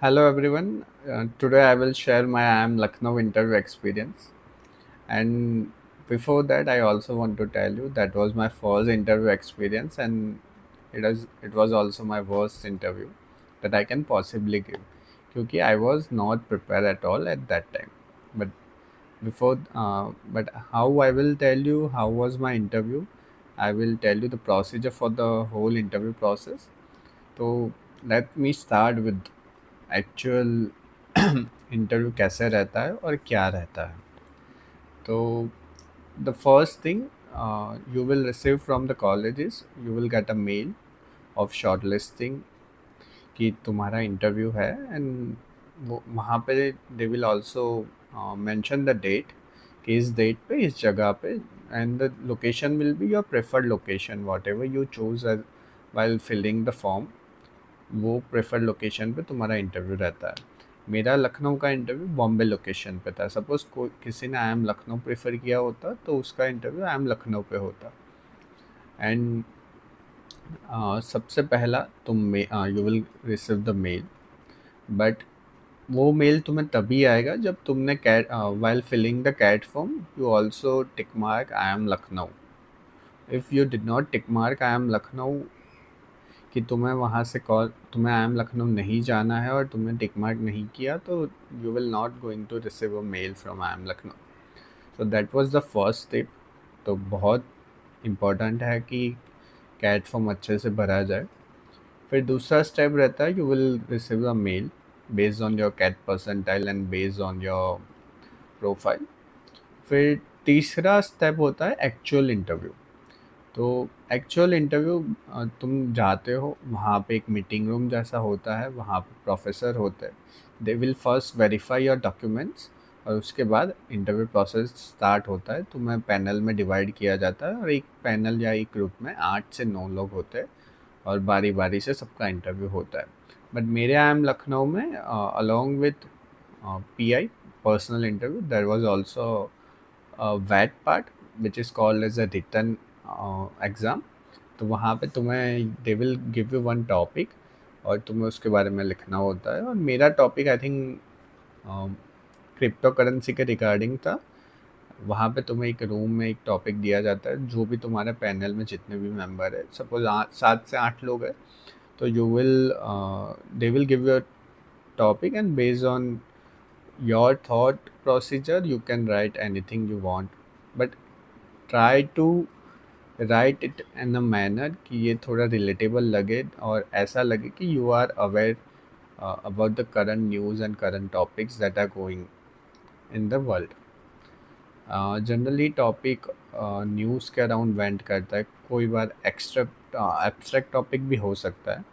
Hello everyone. Today I will share my IIM Lucknow interview experience. And before that, I also want to tell you that was my first interview experience, and it was also my worst interview that I can possibly give. Because I was not prepared at all at that time. But but how I will tell you how was my interview. I will tell you the procedure for the whole interview process. So let me start with actual interview कैसे रहता है और क्या रहता है. तो the first thing you will receive from the colleges, you will get a mail of shortlisting कि तुम्हारा इंटरव्यू है. एंड वो वहाँ पे they will also mention the date कि इस डेट पे इस जगह पे, and the location will be your preferred location whatever you choose while filling the form. वो प्रेफर्ड लोकेशन पे तुम्हारा इंटरव्यू रहता है. मेरा लखनऊ का इंटरव्यू बॉम्बे लोकेशन पे था. सपोज़ कोई किसी ने आई एम लखनऊ प्रेफर किया होता तो उसका इंटरव्यू आई एम लखनऊ पे होता. एंड सबसे पहला तुम you will receive the mail. But वो मेल तुम्हें तभी आएगा जब तुमने CAT while filling the CAT form you also tick mark I M Lucknow. If you did not tick mark I M Lucknow कि तुम्हें वहाँ से कॉल, तुम्हें आई एम लखनऊ नहीं जाना है और तुमने टिक मार्क नहीं किया, तो you will not going to receive a mail from I M Lucknow. So that was the first step. तो बहुत इम्पॉर्टेंट है कि कैट फॉर्म अच्छे से भरा जाए. फिर दूसरा स्टेप रहता है, you will receive a mail based on your CAT percentile and based on your profile. फिर तीसरा स्टेप होता है एक्चुअल इंटरव्यू. तो एक्चुअल इंटरव्यू, तुम जाते हो वहाँ पे, एक मीटिंग रूम जैसा होता है, वहाँ पे प्रोफेसर होते हैं. They will first verify your documents और उसके बाद इंटरव्यू प्रोसेस स्टार्ट होता है. तुम्हें पैनल में डिवाइड किया जाता है और एक पैनल या एक ग्रुप में 8 से 9 लोग होते हैं और बारी बारी से सबका इंटरव्यू होता है. बट मेरे आई एम लखनऊ में along with PI, personal interview, there was also a VAT part which is called as a written exam. तो वहाँ पे तुम्हें they will give you one topic और तुम्हें उसके बारे में लिखना होता है. और मेरा topic I think crypto currency के रिगार्डिंग था. वहाँ पे तुम्हें एक रूम में एक टॉपिक दिया जाता है. जो भी तुम्हारे पैनल में जितने भी मेंबर है, सपोज 7 से 8 लोग हैं, तो you will they will give you topic and based on your thought procedure you can write anything you want. But try to write it in a manner कि ये थोड़ा relatable लगे और ऐसा लगे कि you are aware about the current news and current topics that are going in the world. Generally topic news के around went करता है. कोई बार एब्स्ट्रैक्ट टॉपिक भी हो सकता है.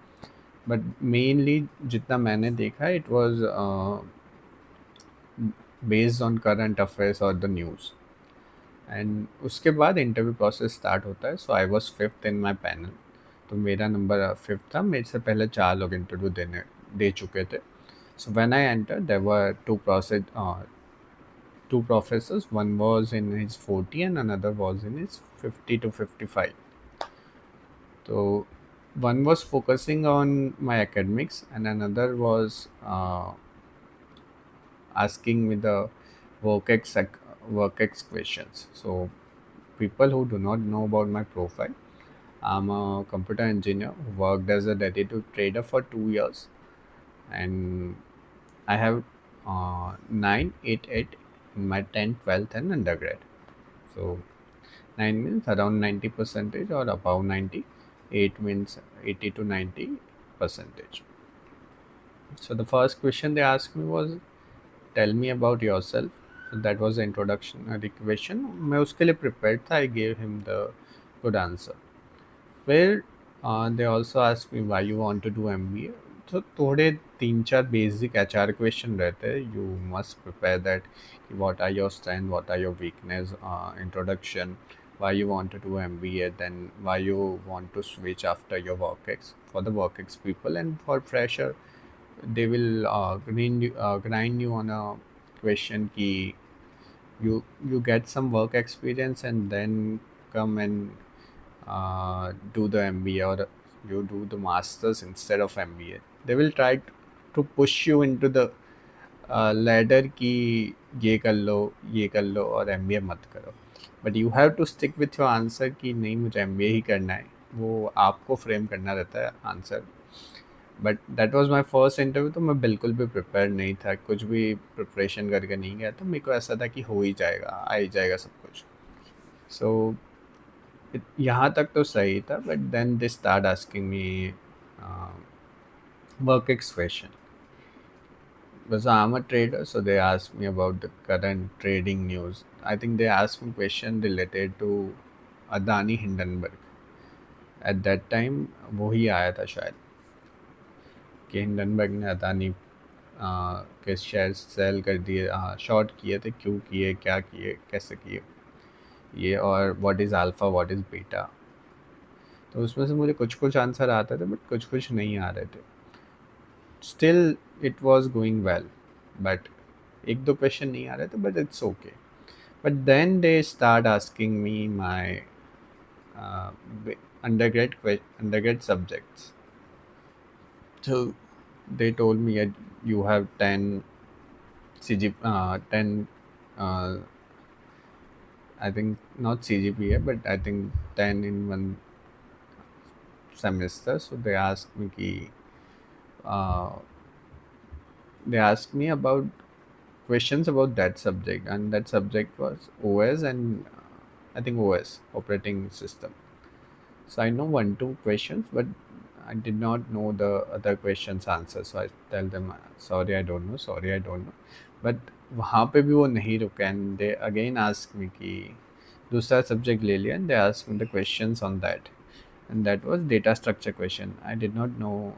बट मेनली जितना मैंने देखा, it was based on current affairs और द न्यूज़. एंड उसके बाद इंटरव्यू प्रोसेस स्टार्ट होता है. So I was fifth in my panel. तो मेरा नंबर फिफ्थ था. मेरे से पहले 4 लोग इंटरव्यू दे चुके थे. So when I enter there were two professors. One was in his 40 and another was in his 50 to 55. So one was focusing on my academics and another was asking me the work ex questions. So people who do not know about my profile, I'm a computer engineer who worked as a derivative trader for 2 years, and I have 988 in my 10th, 12th, and undergrad. So 9 means around 90 percentage or above 90. 8 means 80 to 90 percentage. So the first question they asked me was, tell me about yourself. So that was the introduction question. मैं उसके लिए prepared था. I gave him the good answer. Where they also asked me why you want to do MBA. तो थोड़े 3-4 basic HR question रहते हैं. You must prepare that. what are your strength, what are your weakness, introduction, why you want to do MBA, then why you want to switch after your work ex, for the work ex people. And for fresher, they will grind you on a question ki you get some work experience and then come and do the MBA, or you do the masters instead of MBA. They will try. to push you into the ladder कि ये कर लो, ये कर लो और MBA मत करो, but you have to stick with your answer कि नहीं मुझे एमबीए ही करना है, वो आपको फ्रेम करना रहता है answer. But that was my first interview, तो मैं बिल्कुल भी प्रिपेयर नहीं था, कुछ भी प्रिपरेशन करके नहीं गया, तो मेरे को ऐसा था कि हो ही जाएगा, आ ही जाएगा सब कुछ। सो यहाँ तक तो सही था, but then they start asking me work question. Because I'm a trader, so they asked me about the current trading news. I think they asked me question related to Adani Hindenburg. At that time, वो ही आया था शायद कि Hindenburg ने अदानी के share cell कर दिए, short किए थे, क्यों किए, क्या किए, कैसे किए ये, और what is alpha, what is beta. तो उसमें से मुझे कुछ कुछ आंसर आते थे, बट कुछ कुछ नहीं आ रहे थे। Still it was going well, but एक दो क्वेश्चन नहीं आ रहे थे, but it's okay. But then they start asking me my undergrad subjects. So they told me that you have 10 10 uh, I think not CGPA, but I think 10 in one semester. So uh, they asked me about questions about that subject, and that subject was OS and I think OS, operating system. So I know one two questions, but I did not know the other questions answer. So I tell them sorry I don't know, sorry I don't know. But वहाँ पे भी वो नहीं रुके, and they again asked me कि दूसरा subject ले लिया, and they asked me the questions on that, and that was data structure question. I did not know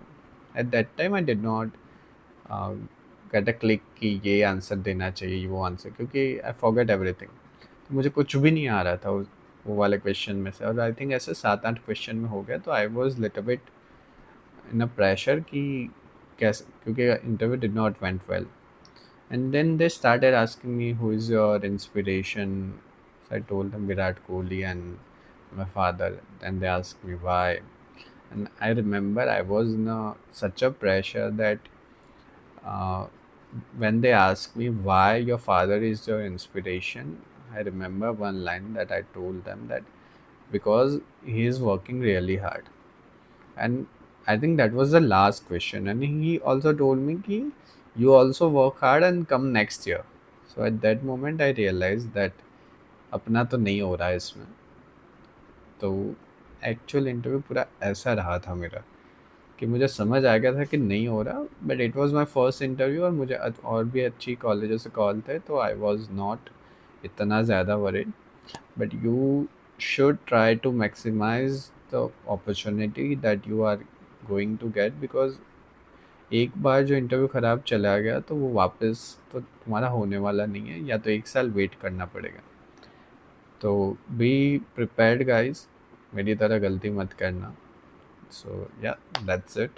at that time. I did not uh, get a click कि ये answer देना चाहिए, वो answer, क्योंकि I forget everything. तो मुझे कुछ भी नहीं आ रहा था वो वाले क्वेश्चन में से, और आई थिंक ऐसे 7-8 क्वेश्चन में हो गया, तो I was little bit in a pressure कि कैसे, क्योंकि interview did not went well. And then they started asking me who is your inspiration. So I told them Virat Kohli and my father. Then they asked me why, and I remember I was in such a pressure that uh, when they asked me why your father is your inspiration, I remember one line that I told them that because he is working really hard. And I think that was the last question. And he also told me कि you also work hard and come next year. So at that moment I realized that अपना तो नहीं हो रहा है इसमें। तो actual interview पूरा ऐसा रहा था मेरा कि मुझे समझ आ गया था कि नहीं हो रहा, but it was my first interview, और मुझे और भी अच्छी कॉलेजों से कॉल थे, तो आई वाज नॉट इतना ज़्यादा वरीड। But you should try to maximise the opportunity that you are going to get, because एक बार जो इंटरव्यू ख़राब चला गया तो वो वापस तो तुम्हारा होने वाला नहीं है, या तो एक साल वेट करना पड़ेगा। तो बी प्रिपेयर्ड गाइस, मेरी तरह गलती मत करना। सो या, दैट्स इट।